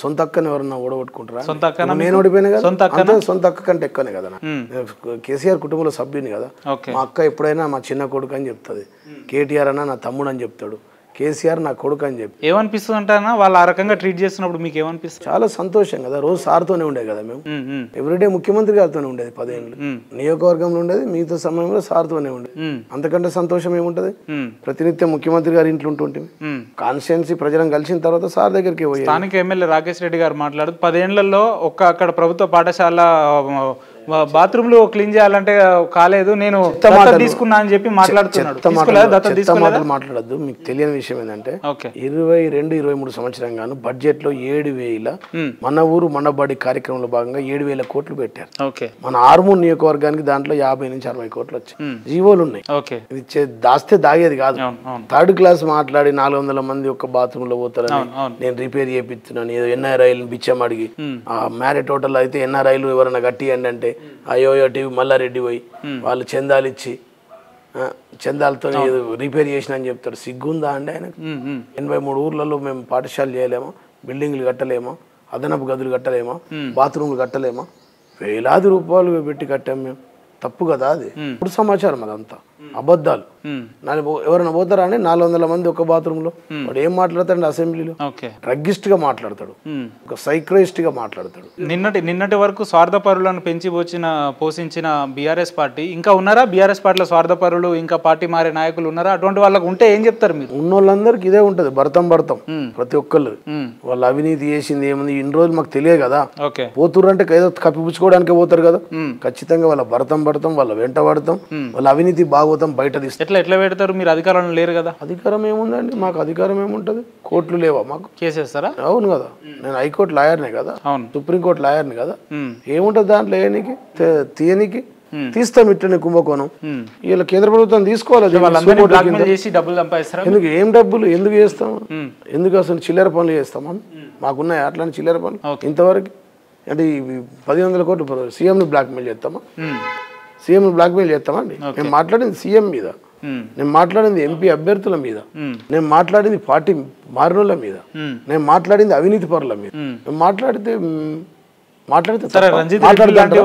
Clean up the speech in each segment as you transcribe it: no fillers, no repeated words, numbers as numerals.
సొంత అక్కని ఎవరన్నా ఓడగొట్టుకుంటారా? సొంత అక్కన నేను ఓడిపోయినా కదా, సొంత అక్కన సొంత అక్క కంటే ఎక్కువనే కదా. కేసీఆర్ కుటుంబంలో సభ్యుని కదా. మా అక్క ఎప్పుడైనా మా చిన్న కొడుకు అని చెప్తుంది, కేటీఆర్ అన్న నా తమ్ముడు అని చెప్తాడు, కేసీఆర్ నా కొడుకు అని చెప్పి. ఏమనిపిస్తుంది అంటారా వాళ్ళు ఆ రకంగా ట్రీట్ చేస్తున్నప్పుడు మీకు ఏమనిపిస్తుంది? చాలా సంతోషం కదా. రోజు సార్తోనే ఉండేది కదా మేము, ఎవ్రీడే ముఖ్యమంత్రి గారితోనే ఉండేది 10 ఏళ్ళు, నియోజకవర్గంలో ఉండేది, మిగతా సమయంలో సార్తోనే ఉండేది. అంతకంటే సంతోషం ఏముంటది? ప్రతినిత్యం ముఖ్యమంత్రి గారి ఇంట్లో ఉంటుంటే కాన్స్టిట్యున్సీ ప్రజలను కలిసిన తర్వాత సార్ దగ్గరికి పోయి. స్థానిక ఎమ్మెల్యే రాకేష్ రెడ్డి గారు మాట్లాడుతూ 10 ఏళ్లలో అక్కడ ప్రభుత్వ పాఠశాల బాత్రూమ్లు క్లీన్ చేయాలంటే కాలేదు, నేను తీసుకున్నా అని చెప్పి మాట్లాడుతున్నాడు. మాట్లాడద్దు. మీకు తెలియని విషయం ఏంటంటే 22-23 సంవత్సరం గాను బడ్జెట్ లో 7,000 మన ఊరు మన బడి కార్యక్రమంలో భాగంగా 7,000 కోట్లు పెట్టారు. మన ఆర్మూర్ నియోజకవర్గానికి దాంట్లో 50 నుంచి 60 కోట్లు వచ్చాయి. జీవోలు ఉన్నాయి. ఇది దాస్తే దాగేది కాదు. 3rd క్లాస్ మాట్లాడి 400 మంది ఒక బాత్రూమ్ లో పోతారని నేను రిపేర్ చేపిస్తున్నాను, ఏదో ఎన్ఆర్ఐలు బిచ్చం అడిగి, మ్యారేట్ హోటల్ అయితే ఎన్ఆర్ఐలు ఎవరైనా కట్టియండి అంటే అయ్యో టీవీ మల్లారెడ్డి పోయి వాళ్ళు చందాలు ఇచ్చి చందాలతో రిపేర్ చేసిన అని చెప్తాడు. సిగ్గుందా అండి ఆయనకు? 83 ఊర్లలో మేము పాఠశాల చేయలేమో, బిల్డింగ్లు కట్టలేమో, అదనపు గదులు కట్టలేమో, బాత్రూమ్లు కట్టలేమో, వేలాది రూపాయలు పెట్టి కట్టాం మేము. తప్పు కదా అది. ఇప్పుడు సమాచారం అదంతా అబద్ధాలు. ఎవరైనా పోతారా అండి 400 మంది ఒక బాత్రూమ్ లో? వాడు ఏం మాట్లాడతాడు అసెంబ్లీలో? డ్రగ్గిస్ట్ గా మాట్లాడతాడు, ఒక సైక్రైస్ట్ గా మాట్లాడతాడు. నిన్నటి వరకు స్వార్థపరులను పోషించిన బీఆర్ఎస్ పార్టీ ఇంకా ఉన్నారా? బీఆర్ఎస్ పార్టీలో స్వార్థపరులు ఇంకా పార్టీ మారే నాయకులు ఉన్నారా? అటువంటి వాళ్ళకు ఉంటే ఏం చెప్తారు మీరు? ఉన్నోళ్ళందరికి ఇదే ఉంటది, భర్తం ప్రతి ఒక్కళ్ళు. వాళ్ళు అవినీతి చేసింది ఏముంది ఇన్ని రోజులు మాకు తెలియదు కదా. పోతురు అంటే ఏదో కప్పిపుచ్చుకోవడానికే పోతారు కదా. ఖచ్చితంగా వాళ్ళ భర్తం వాళ్ళ వెంట పడతాం, వాళ్ళ అవినీతి బాగోతాం బయట తీస్తాం. ఎట్లా పెడతారు? మీరు అధికారంలో లేరు కదా. అధికారం ఏముందండి మాకు? అధికారం ఏముంటది? కోర్టులు లేవా మాకు? కేసేస్తారా? అవును కదా, నేను హైకోర్టు లాయర్నే కదా, సుప్రీంకోర్టు లాయర్ని కదా. ఏముంటది దాంట్లో? తీయనికి తీస్తాం ఇట్లనే కుంభకోణం. వీళ్ళ కేంద్ర ప్రభుత్వం తీసుకోవాలి. ఎందుకు? ఏం డబ్బులు ఎందుకు చేస్తాము? ఎందుకు అసలు చిల్లర పనులు చేస్తామా? మాకున్నాయి అట్లాంటి చిల్లర పనులు ఇంతవరకు? అంటే 1,000 కోట్లు సీఎంని బ్లాక్మెయిల్ చేస్తామా? సీఎంని బ్లాక్మెయిల్ చేస్తామా అండి? నేను మాట్లాడింది సీఎం మీద, నేను మాట్లాడింది ఎంపీ అభ్యర్థుల మీద, నేను మాట్లాడింది పార్టీ మారినోళ్ళ మీద, నేను మాట్లాడింది అవినీతి పరుల మీద. నేను మాట్లాడితే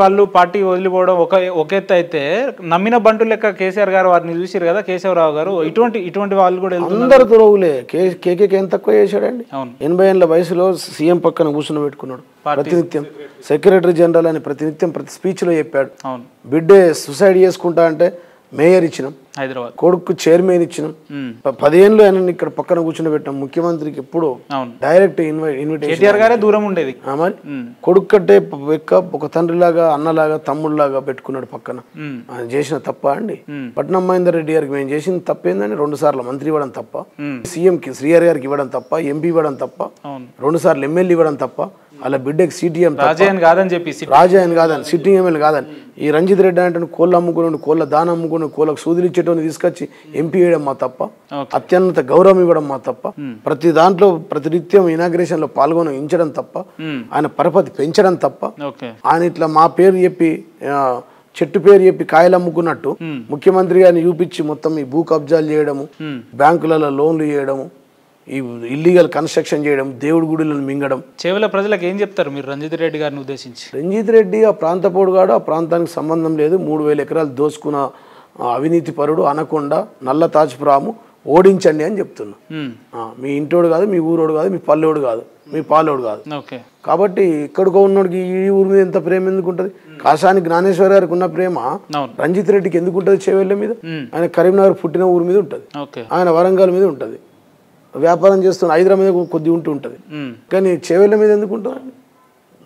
వాళ్ళు పార్టీ వదిలిపోవడం ఒక ఎత్తు అయితే, నమ్మిన బంటు లెక్క కేసీఆర్ గారు వారిని చూసారు కదా, కేశవరావు గారు, ఇటువంటి వాళ్ళు కూడా అందరు తురవులే. కేకేకి ఏం తక్కువ చేశాడండి? 80 ఏళ్ల వయసులో సీఎం పక్కన కూర్చుని పెట్టుకున్నాడు. ప్రతినిత్యం సెక్రటరీ జనరల్ అని ప్రతినిత్యం ప్రతి స్పీచ్ లో చెప్పాడు. బిడ్డే సూసైడ్ చేసుకుంటా అంటే మేయర్ ఇచ్చినాం, హైదరాబాద్ కొడుకు చైర్మన్ ఇచ్చినాం. 10 ఏళ్ళు ఆయన ఇక్కడ పక్కన కూర్చుని పెట్టాం. ముఖ్యమంత్రికి ఎప్పుడు డైరెక్ట్ ఇన్విటేషన్ దూరం ఉండేది. మరి కొడుకు కంటే ఒక తండ్రిలాగా, అన్నలాగా, తమ్ముళ్ళలాగా పెట్టుకున్నాడు పక్కన. ఆయన చేసిన తప్ప అండి? పట్నం మహేందర్ రెడ్డి గారికి మేము చేసిన తప్పేందని 2 సార్లు మంత్రి ఇవ్వడం తప్ప, సీఎం కి శ్రీహరి గారికి ఇవ్వడం తప్ప, ఎంపీ ఇవ్వడం తప్ప, 2 సార్లు ఎమ్మెల్యే ఇవ్వడం తప్ప, అలా బిడ్డకి సిటిఎం రాజాయన్ కాదని చెప్పి రాజాయన్ కాదని సిట్టింగ్ ఎమ్మెల్యే కాదని ఈ రంజిత్ రెడ్డి అంటే కోళ్ళు అమ్ముకుని, కోళ్ళ దానం అమ్ముకుని, కోళ్ళకు సూదులు ఇచ్చేటోని తీసుకొచ్చి ఎంపీ వేయడం మా తప్ప, అత్యున్నత గౌరవం ఇవ్వడం మా తప్ప, ప్రతి దాంట్లో ప్రతినిత్యం ఇనాగ్రేషన్ లో పాల్గొనించడం తప్ప, ఆయన పరపతి పెంచడం తప్ప, ఆయన ఇట్లా మా పేరు చెప్పి చెట్టు పేరు చెప్పి కాయలు అమ్ముకున్నట్టు ముఖ్యమంత్రి గారిని చూపించి మొత్తం ఈ భూ కబ్జాలు చేయడము, బ్యాంకులలో లోన్లు చేయడము, ఈ ఇల్లీగల్ కన్స్ట్రక్షన్ చేయడం, దేవుడి గుడులను మింగడం. చేవల ప్రజలకు ఏం చెప్తారు మీరు రంజిత్ రెడ్డి గారిని ఉద్దేశించి? రంజిత్ రెడ్డి ఆ ప్రాంత పోడుగాడు, ఆ ప్రాంతానికి సంబంధం లేదు. 3,000 ఎకరాలు దోసుకున్న అవినీతి పరుడు, అనకొండ, నల్ల తాజ్పురాము, ఓడించండి అని చెప్తున్నా. మీ ఇంటోడు కాదు, మీ ఊరోడు కాదు, మీ పల్లెోడు కాదు, మీ పాలోడు కాదు. కాబట్టి ఇక్కడికో ఉన్నోడికి ఈ ఊరి మీద ఎంత ప్రేమ ఎందుకు ఉంటుంది? కాసాని జ్ఞానేశ్వర్ గారికి ఉన్న ప్రేమ రంజిత్ రెడ్డికి ఎందుకు ఉంటుంది? చేవెళ్ళ మీద. ఆయన కరీంనగర్ పుట్టిన ఊరి మీద ఉంటుంది, ఆయన వరంగల్ మీద ఉంటుంది, వ్యాపారం చేస్తున్న హైదరాబాద్ మీద కొద్ది ఉంటుంది. కానీ చేవెళ్ళ మీద ఎందుకు ఉంటుందండి?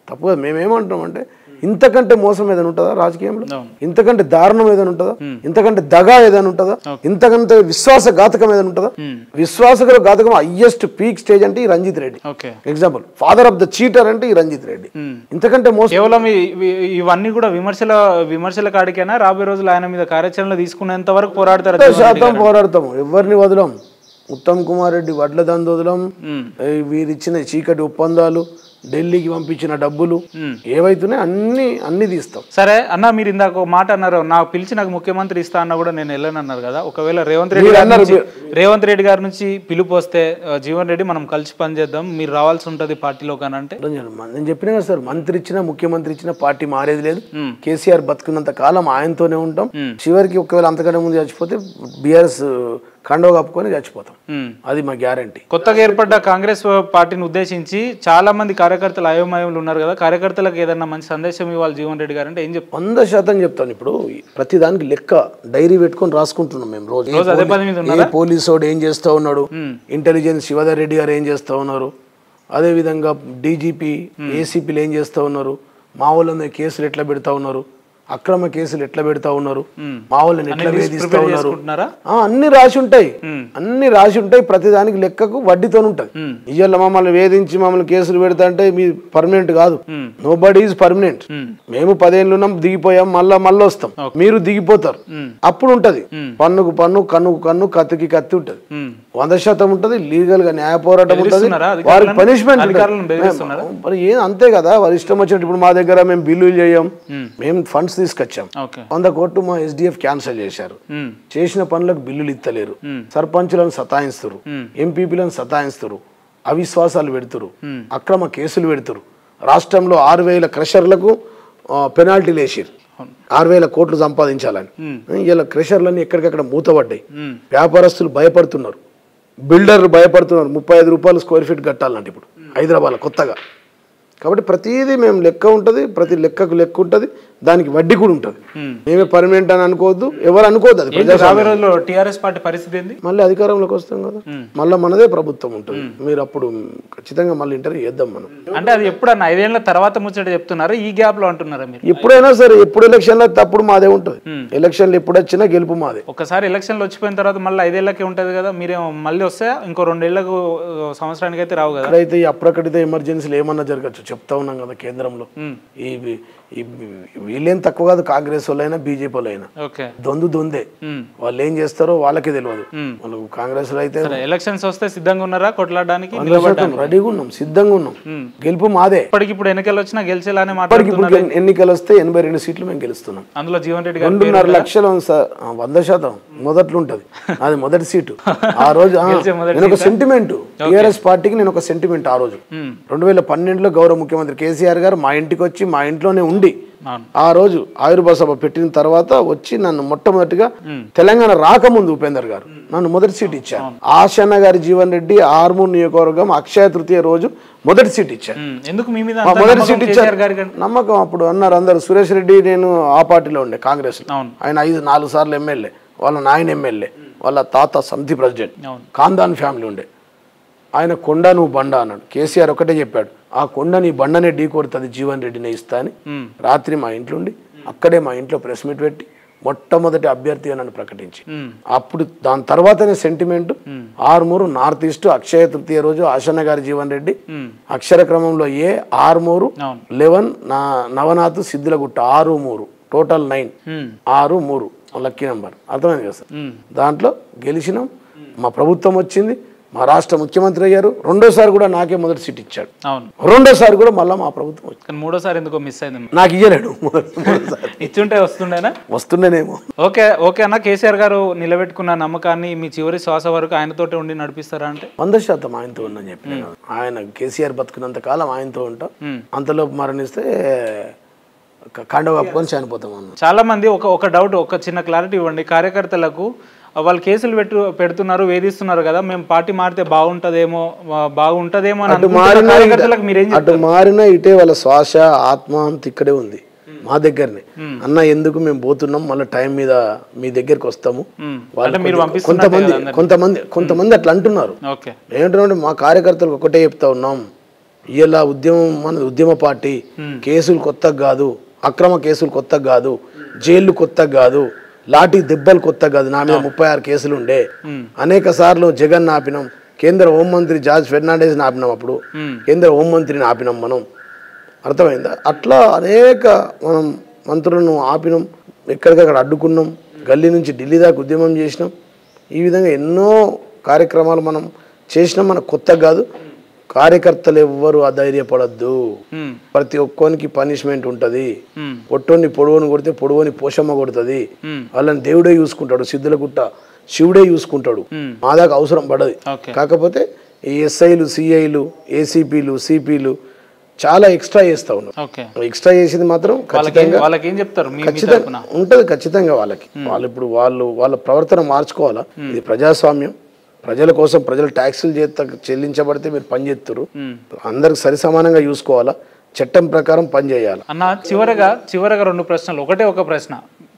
తప్పు కదా. మేమేమంటాం అంటే ఇంతకంటే మోసం ఏదైనా ఉంటుందా రాజకీయంలో? ఇంతకంటే దారుణం ఏదైనా ఉంటుందా? ఇంతకంటే దగా ఏదైనా ఉంటుందా? ఇంతకంటే విశ్వాసఘాతకం ఏదైనా ఉంటుందా? విశ్వాసఘాతకం హైయెస్ట్ పీక్ స్టేజ్ అంటే ఈ Ranjith Reddy. Example, father of the cheater అంటే ఈ రంజిత్ రెడ్డి. ఇంతకంటే మోసం. కేవలం ఇవన్నీ కూడా విమర్శల కాడికైనా రాబోయే రోజులు ఆయన మీద కార్యాచరణ తీసుకునేంత వరకు పోరాడతారు? శాతం పోరాడతాము, ఎవరిని వదలం. ఉత్తమ్ కుమార్ రెడ్డి వడ్ల దందోదలం, వీరిచ్చిన చీకటి ఒప్పందాలు, ఢిల్లీకి పంపించిన డబ్బులు ఏవైతున్నాయి అన్ని తీస్తాం. సరే అన్న, మీరు ఇందాక ఒక మాట అన్నారు, నాకు పిలిచి నాకు ముఖ్యమంత్రి ఇస్తా అన్న కూడా నేను వెళ్ళనన్నారు కదా. ఒకవేళ రేవంత్ రెడ్డి గారి నుంచి పిలుపు వస్తే జీవన్ రెడ్డి మనం కలిసి పనిచేద్దాం, మీరు రావాల్సి ఉంటది పార్టీలో కానీ అంటే? నేను చెప్పినా కదా సార్, మంత్రి ఇచ్చిన ముఖ్యమంత్రి ఇచ్చిన పార్టీ మారేది లేదు. కేసీఆర్ బతుకున్నంత కాలం ఆయనతోనే ఉంటాం. చివరికి ఒకవేళ అంతకంటే ముందు చచ్చిపోతే బీఆర్ఎస్ కండవ కప్పుకొని చచ్చిపోతాం, అది మా గ్యారంటీ. కొత్తగా ఏర్పడ్డ కాంగ్రెస్ పార్టీని ఉద్దేశించి చాలా మంది కార్యకర్తలు అయోమయంలో ఉన్నారు కదా, కార్యకర్తలకు ఏదన్నా మంచి సందేశం ఇవ్వాలి జీవన్ రెడ్డి గారు అంటే ఏం చెప్తారు? 100% చెప్తాను. ఇప్పుడు ప్రతి దానికి లెక్క డైరీ పెట్టుకొని రాసుకుంటున్నాం మేము రోజు. అదే పని మీద ఉన్నారా? పోలీసు వాడు ఏం చేస్తా ఉన్నాడు, ఇంటెలిజెన్స్ శివధర్ రెడ్డి గారు ఏం చేస్తా ఉన్నారు, అదే విధంగా డీజీపీ ఏసీపీలు ఏం చేస్తా ఉన్నారు, మా వాళ్ళ మీద కేసులు ఎట్లా పెడతా ఉన్నారు, అక్రమ కేసులు ఎట్లా పెడతా ఉన్నారు, మా వాళ్ళని ఎట్లా వేధిస్తా ఉన్నారు, అన్ని రాసి ఉంటాయి. ప్రతి దానికి లెక్కకు వడ్డీతో ఉంటది. ఇవాళ మమ్మల్ని వేధించి మమ్మల్ని కేసులు పెడతా అంటే మీ పర్మనెంట్ కాదు, నో బడీ ఈజ్ పర్మనెంట్. మేము 10 ఏళ్ళు ఉన్నాం, దిగిపోయాం, మళ్ళీ వస్తాం, మీరు దిగిపోతారు. అప్పుడు ఉంటది పన్నుకు పన్ను, కన్నుకు కన్ను, కత్తికి కత్తి ఉంటది. 100% ఉంటది. లీగల్ గా న్యాయ పోరాటం ఉంటది, వారికి పనిష్మెంట్ ఏం అంతే కదా. వారి ఇష్టం వచ్చినట్టు ఇప్పుడు మా దగ్గర మేము బిల్లులు చేయం, మేము ఫండ్స్ తీసుకొచ్చాం. 100 కోట్లు మా SDF క్యాన్సిల్ చేశారు. చేసిన పనులకు బిల్లులు ఇస్తలేరు, సర్పంచులను సతాయిస్తారు, ఎంపీపీలను సతాయిస్తారు, అవిశ్వాసాలు పెడుతురు, అక్రమ కేసులు పెడుతురు. రాష్ట్రంలో 6,000 క్రషర్లకు పెనాల్టీలు వేసారు, 6,000 కోట్లు సంపాదించాలని. ఇలా క్రషర్లన్నీ ఎక్కడికక్కడ మూతపడ్డాయి. వ్యాపారస్తులు భయపడుతున్నారు, బిల్డర్లు భయపడుతున్నారు. 35 రూపాయలు స్క్వేర్ ఫీట్ కట్టాలంటే ఇప్పుడు హైదరాబాద్లో కొత్తగా. కాబట్టి ప్రతిదీ మేము లెక్క ఉంటుంది, ప్రతి లెక్కకు లెక్క ఉంటుంది, దానికి వడ్డీ కూడా ఉంటుంది. మేమే పర్మనెంట్ అని అనుకోవద్దు, ఎవరు అనుకోవద్దు. అది టీఆర్ఎస్ పార్టీ పరిస్థితి ఏంది? మళ్ళీ అధికారంలోకి వస్తాం కదా, మళ్ళీ మనదే ప్రభుత్వం ఉంటుంది. మీరు అప్పుడు ఖచ్చితంగా మళ్ళీ ఇంటర్వ్యూ చేద్దాం మనం. అంటే అది ఎప్పుడన్నా 5 ఏళ్ల తర్వాత ముచ్చట చెప్తున్నారు, ఈ గ్యాప్ లో అంటున్నారా మీరు? ఎప్పుడైనా సరే, ఎప్పుడు ఎలక్షన్లో తప్పుడు మాదే ఉంటుంది. ఎలక్షన్లు ఎప్పుడు వచ్చినా గెలుపు మాదే. ఒకసారి ఎలక్షన్లు వచ్చిపోయిన తర్వాత మళ్ళీ 5 ఏళ్ళకే ఉంటది కదా, మీరేమో మళ్ళీ వస్తే ఇంకో 2 ఏళ్లకు సంవత్సరానికి అయితే రావు కదా. అయితే ఈ అప్రకటిత ఎమర్జెన్సీలు ఏమన్నా జరగచ్చు, చెప్తా ఉన్నాం కదా కేంద్రంలో. వీళ్ళేం తక్కువ కాదు, కాంగ్రెస్ వాళ్ళైనా బీజేపీ వాళ్ళైనా దొందే. వాళ్ళు ఏం చేస్తారో వాళ్ళకే తెలియదు. వాళ్ళకు కాంగ్రెస్ లో అయితే ఎలక్షన్స్ వస్తే సిద్ధంగా ఉన్నారా కొట్లాడడానికి? రెడీగా ఉన్నాం, సిద్ధంగా ఉన్నాం. గెలుపు మాదే. ఇప్పటికిప్పుడు ఎన్నికలు వచ్చినా గెలిచేలానే ఇప్పుడు ఎన్నికలు వస్తే 82 సీట్లు మేము గెలుస్తున్నాం. అందులో జీవన్ రెడ్డి గారు 2.5 లక్షలు 100% మొదట్లో ఉంటది, అది మొదటి సీటు. ఆ రోజు నేను ఒక సెంటిమెంట్, టీఆర్ఎస్ పార్టీకి నేను ఒక సెంటిమెంట్. ఆ రోజు 2012లో గౌరవ ముఖ్యమంత్రి కేసీఆర్ గారు మా ఇంటికి వచ్చి మా ఇంట్లోనే ఉండి ఆ రోజు ఆవిర్భావ సభ పెట్టిన తర్వాత వచ్చి నన్ను మొట్టమొదటిగా తెలంగాణ రాకముందు ఉపేందర్ గారు నన్ను మొదటి సీట్ ఇచ్చారు. ఆశన్న గారి జీవన్ రెడ్డి ఆర్మూర్ నియోజకవర్గం అక్షయ తృతీయ రోజు మొదటి సీట్ ఇచ్చారు. మొదటి సీట్ ఇచ్చారు, నమ్మకం. అప్పుడు అన్నారు అందరు, సురేష్ రెడ్డి నేను ఆ పార్టీలో ఉండే కాంగ్రెస్ లో, ఆయన 4 సార్లు ఎమ్మెల్యే, వాళ్ళ నాయన ఎమ్మెల్యే, వాళ్ళ తాత సమితి ప్రెసిడెంట్, ఖాందాన్ ఫ్యామిలీ ఉండే. ఆయన కొండ నువ్వు బండ అన్నాడు. కేసీఆర్ ఒకటే చెప్పాడు, ఆ కొండ నీ బండనే ఢీ కొడుతుంది, జీవన్ రెడ్డినే ఇస్తా అని. రాత్రి మా ఇంట్లో ఉండి అక్కడే మా ఇంట్లో ప్రెస్ మీట్ పెట్టి మొట్టమొదటి అభ్యర్థిగా నన్ను ప్రకటించి, అప్పుడు దాని తర్వాతనే sentiment Armur north east Akshaya Tritiya రోజు ఆశన్న గారి జీవన్ రెడ్డి అక్షర క్రమంలో Armur 11 Navanath Siddulagutta 6-3 total 9 6-3 lucky number. అర్థమైంది కదా సార్. దాంట్లో గెలిచినాం, మా ప్రభుత్వం వచ్చింది, మా రాష్ట్ర ముఖ్యమంత్రి అయ్యారు. 2వ సారి కూడా నాకే మొదటి సీట్ ఇచ్చాడు. 2వ సారి కూడా మళ్ళీ మా ప్రభుత్వం వచ్చింది. 3వ సారి ఎందుకో మిస్ అయింది, నాకు ఇయ్యలేడు. ఇచ్చుంటే వస్తుండేనేమో. ఓకే అన్న, కేసీఆర్ గారు నిలబెట్టుకున్న నమ్మకాన్ని మీ చివరి శ్వాస వరకు ఆయనతోటే ఉండి నడిపిస్తారా అంటే? 100% ఆయనతో ఉందని చెప్పి, ఆయన కేసీఆర్ బతుకున్నంత కాలం ఆయనతో ఉంటాం. అంతలో మరణిస్తే కండవ కప్పుకొని చనిపోతాం అన్న. చాలా మంది ఒక డౌట్, ఒక చిన్న క్లారిటీ ఇవ్వండి కార్యకర్తలకు. వాళ్ళు కేసులు పెడుతున్నారు, వేధిస్తున్నారు కదా, మేము పార్టీ మారితే బాగుంటదేమో అటు మారినా ఇటే వాళ్ళ శ్వాస ఆత్మ అంత ఇక్కడే ఉంది మా దగ్గరనే. అన్న ఎందుకు మేము పోతున్నాం, మళ్ళీ టైం మీద మీ దగ్గరికి వస్తాము. కొంతమంది అట్లా అంటున్నారు. ఏమంటున్నారంటే మా కార్యకర్తలకు ఒకటే చెప్తా ఉన్నాం, ఇలా ఉద్యమం మన ఉద్యమ పార్టీ, కేసులు కొత్తగా కాదు, అక్రమ కేసులు కొత్తగా కాదు, జైళ్లు కొత్తగా కాదు, లాఠీ దెబ్బలు కొత్త కాదు. నా మీద 36 కేసులు ఉండే. అనేక సార్లు జగన్ ఆపినాం, కేంద్ర హోంమంత్రి జార్జ్ ఫెర్నాండెస్ ఆపినాం, అప్పుడు కేంద్ర హోంమంత్రిని ఆపినాం మనం. అర్థమైందా? అట్లా అనేక మనం మంత్రులను ఆపినాం, ఎక్కడికక్కడ అడ్డుకున్నాం, గల్లీ నుంచి ఢిల్లీ దాకా ఉద్యమం చేసినాం. ఈ విధంగా ఎన్నో కార్యక్రమాలు మనం చేసినాం. మనకు కొత్త కాదు. కార్యకర్తలు ఎవ్వరు అధైర్యపడద్దు. ప్రతి ఒక్కరికి పనిష్మెంట్ ఉంటది. పొట్టోని పొడవని కొడితే పొడవని పోషమ్మ కొడుతుంది. వాళ్ళని దేవుడే చూసుకుంటాడు. సిద్ధులగుట్ట శివుడే చూసుకుంటాడు. మా దాకా అవసరం పడదు. కాకపోతే ఈ ఎస్ఐలు, సిఐలు, ఏసీపీలు, సిపిలు చాలా ఎక్స్ట్రా చేస్తా ఉన్నారు. ఎక్స్ట్రా చేసేది మాత్రం ఖచ్చితంగా ఉంటది. ఖచ్చితంగా వాళ్ళు ఇప్పుడు వాళ్ళ ప్రవర్తన మార్చుకోవాలా. ఇది ప్రజాస్వామ్యం. ప్రజల కోసం ప్రజలు ట్యాక్సులు చెల్లించబడితే మీరు పని చేస్తారు. అందరికి సరి సమానంగా చూసుకోవాలా. చట్టం ప్రకారం పని చేయాలి. అన్న చివరగా 2 ప్రశ్నలు. ఒక ప్రశ్న,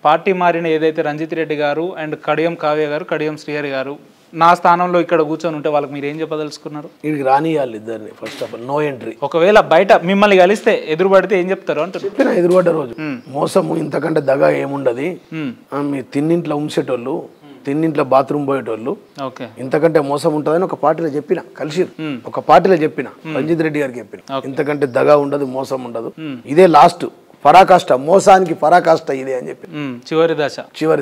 పార్టీ మారిన ఏదైతే రంజిత్ రెడ్డి గారు అండ్ కడియం కావ్య గారు, కడియం శ్రీహరి గారు నా స్థానంలో ఇక్కడ కూర్చొని ఉంటే వాళ్ళకి మీరు ఏం చెప్పదలుచుకున్నారు? వీడికి రానియాలి ఇద్దరిని. First of all no entry. ఒకవేళ బయట మిమ్మల్ని కలిస్తే ఎదురుపడితే ఏం చెప్తారు అంటే? చెప్పిన ఎదురుపడ్డ రోజు మోసము ఇంతకంటే దగా ఏముండదు. మీ తిన్నింట్లో ఉంచేటోళ్ళు, తిన్నింట్లో బాత్రూమ్ పోయేటోళ్ళు, ఇంతకంటే మోసం ఉంటుందని ఒక పార్టీలో చెప్పిన. కలిసి ఒక పార్టీలో చెప్పిన, రంజిత్ రెడ్డి గారికి చెప్పిన. ఇంతకంటే దగా ఉండదు, మోసం ఉండదు. ఇదే లాస్ట్ పరాకాష్ట. మోసానికి పరాకాష్ట ఇదే అని చెప్పి చివరి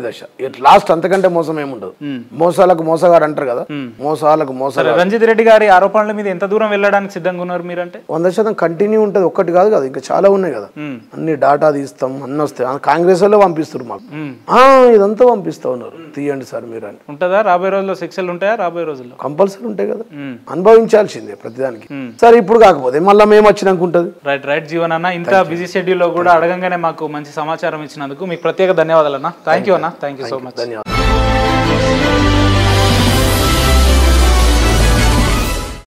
దశ లాస్ట్. అంతకంటే మోసం ఏముండదు. మోసాలకు మోసగాడు అంటారు కదా, మోసాలకు మోసగాడు. రంజిత్ రెడ్డి గారి ఆరోపణల మీద ఎంత దూరం వెళ్ళడానికి సిద్ధంగా ఉన్నారు మీరంటే? 100% కంటిన్యూ ఉంటది. ఒక్కటి కాదు కదా, ఇంకా చాలా ఉన్నాయి కదా. అన్ని డాటా తీస్తాం, అన్ని వస్తాయి. కాంగ్రెస్ లో పంపిస్తారు మాకు. ఇదంతా పంపిస్తా ఉన్నారు. తీయండి సార్ మీరు అని. ఉంటుందా రాబోయే రోజుల్లో? శిక్షలు ఉంటాయా రాబోయే రోజుల్లో? కంపల్సరీ ఉంటాయి కదా, అనుభవించాల్సిందే ప్రతిదానికి. సరే ఇప్పుడు కాకపోతే మళ్ళీ మేము వచ్చినాక ఉంటుంది. రైట్ జీవన్ అన్న, ఇంత బిజీ షెడ్యూల్ లో కూడా అడగంగానే మాకు మంచి సమాచారం ఇచ్చినందుకు మీకు ప్రత్యేక ధన్యవాదాలు అన్న. థ్యాంక్ యూ అన్న. Thank you so much. ధన్యవాదాలు.